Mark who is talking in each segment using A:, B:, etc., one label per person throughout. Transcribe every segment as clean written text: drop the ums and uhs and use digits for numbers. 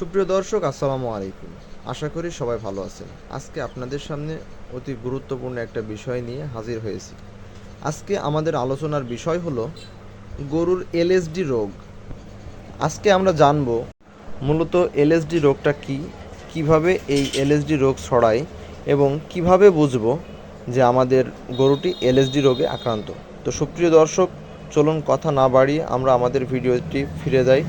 A: সুপ্রিয় দর্শক, আসসালামু আলাইকুম। আশা করি সবাই ভালো আছেন। আজকে আপনাদের সামনে অতি গুরুত্বপূর্ণ একটা বিষয় নিয়ে হাজির হয়েছি। আজকে আমাদের আলোচনার বিষয় হলো গরুর এলএসডি রোগ। আজকে আমরা জানব মূলত এলএসডি রোগটা কী, কিভাবে এই এলএসডি রোগ ছড়ায় এবং কিভাবে বুঝব যে আমাদের গরুটি এলএসডি রোগে আক্রান্ত। তো সুপ্রিয় দর্শক, চলুন কথা না বাড়িয়ে আমরা আমাদের ভিডিওটি ফিরে যাই।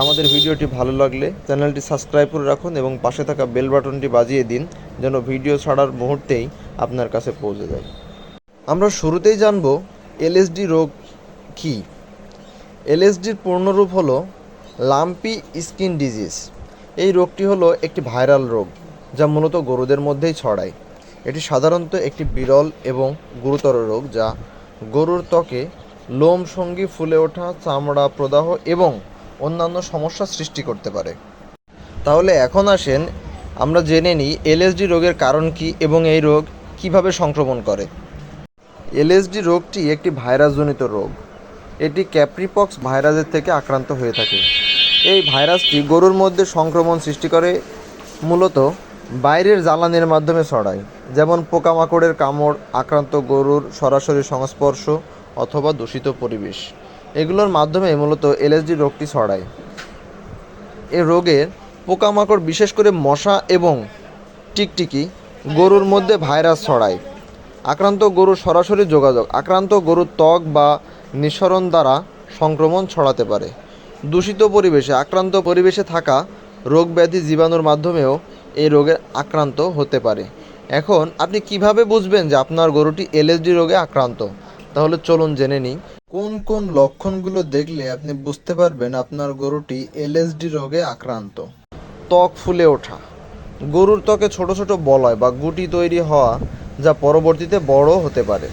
A: আমাদের ভিডিওটি ভালো লাগলে চ্যানেলটি সাবস্ক্রাইব করে রাখুন এবং পাশে থাকা বেল বাটনটি বাজিয়ে দিন, যেন ভিডিও ছাড়ার মুহূর্তেই আপনার কাছে পৌঁছে যায়। আমরা শুরুতেই জানব এলএসডি রোগ কী। এলএসডির পূর্ণরূপ হলো লাম্পি স্কিন ডিজিজ। এই রোগটি হলো একটি ভাইরাল রোগ যা মূলত গরুদের মধ্যেই ছড়ায়। এটি সাধারণত একটি বিরল এবং গুরুতর রোগ যা গরুর ত্বকে লোম সঙ্গী ফুলে ওঠা, চামড়া প্রদাহ এবং অন্যান্য সমস্যা সৃষ্টি করতে পারে। তাহলে এখন আসেন আমরা জেনে নিই এলএসডি রোগের কারণ কী এবং এই রোগ কিভাবে সংক্রমণ করে। এলএসডি রোগটি একটি ভাইরাসজনিত রোগ। এটি ক্যাপ্রিপক্স ভাইরাসের থেকে আক্রান্ত হয়ে থাকে। এই ভাইরাসটি গরুর মধ্যে সংক্রমণ সৃষ্টি করে, মূলত বাইরের জ্বালানির মাধ্যমে ছড়ায়, যেমন পোকামাকড়ের কামড়, আক্রান্ত গরুর সরাসরি সংস্পর্শ অথবা দূষিত পরিবেশ। এগুলোর মাধ্যমে মূলত এলএসডি রোগটি ছড়ায়। এ রোগের পোকামাকড়, বিশেষ করে মশা এবং টিকটিকি, গরুর মধ্যে ভাইরাস ছড়ায়। আক্রান্ত গরুর সরাসরি যোগাযোগ, আক্রান্ত গরুর ত্বক বা নিঃসরণ দ্বারা সংক্রমণ ছড়াতে পারে। দূষিত পরিবেশে, আক্রান্ত পরিবেশে থাকা রোগ ব্যাধি জীবাণুর মাধ্যমেও এই রোগে আক্রান্ত হতে পারে। এখন আপনি কিভাবে বুঝবেন যে আপনার গরুটি এলএসডি রোগে আক্রান্ত? তাহলে চলুন জেনে নিই কোন কোন লক্ষণগুলো দেখলে আপনি বুঝতে পারবেন আপনার গরুটি এলএসডি রোগে আক্রান্ত। ত্বক ফুলে ওঠা। গরুর ত্বকে ছোট ছোট বলয় বা গুটি তৈরি হওয়া, যা পরবর্তীতে বড় হতে পারে।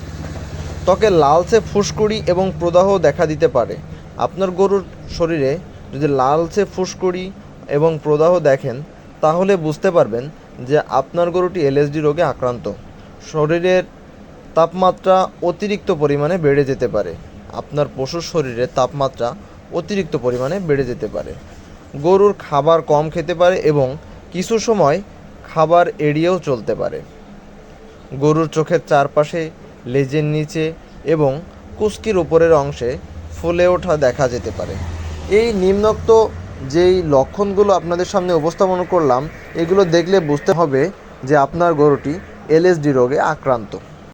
A: ত্বকে লালচে ফুসকুড়ি এবং প্রদাহ দেখা দিতে পারে। আপনার গরুর শরীরে যদি লালচে ফুসকুড়ি এবং প্রদাহ দেখেন, তাহলে বুঝতে পারবেন যে আপনার গরুটি এলএসডি রোগে আক্রান্ত। শরীরের তাপমাত্রা অতিরিক্ত পরিমাণে বেড়ে যেতে পারে। আপনার পশুর শরীরের তাপমাত্রা অতিরিক্ত পরিমাণে বেড়ে যেতে পারে। গরুর খাবার কম খেতে পারে এবং কিছু সময় খাবার এড়িয়েও চলতে পারে। গরুর চোখের চারপাশে, লেজের নিচে এবং কুস্কির উপরের অংশে ফুলে ওঠা দেখা যেতে পারে। এই নিম্নোক্ত যেই লক্ষণগুলো আপনাদের সামনে উপস্থাপন করলাম, এগুলো দেখলে বুঝতে হবে যে আপনার গরুটি এলএসডি রোগে আক্রান্ত।